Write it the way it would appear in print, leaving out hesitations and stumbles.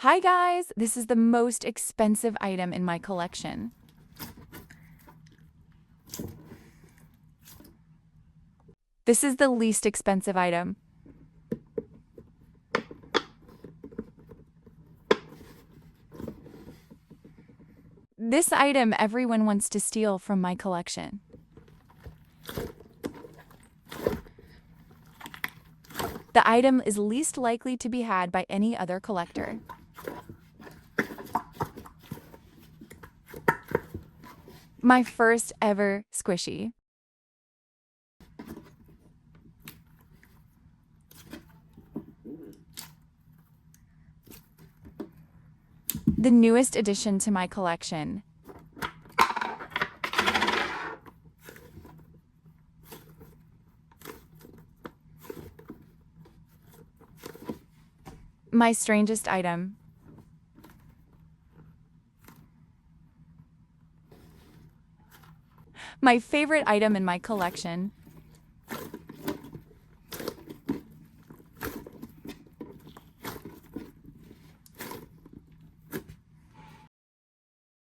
Hi guys, this is the most expensive item in my collection. This is the least expensive item. This item everyone wants to steal from my collection. The item is least likely to be had by any other collector. My first ever squishy. The newest addition to my collection. My strangest item. My favorite item in my collection.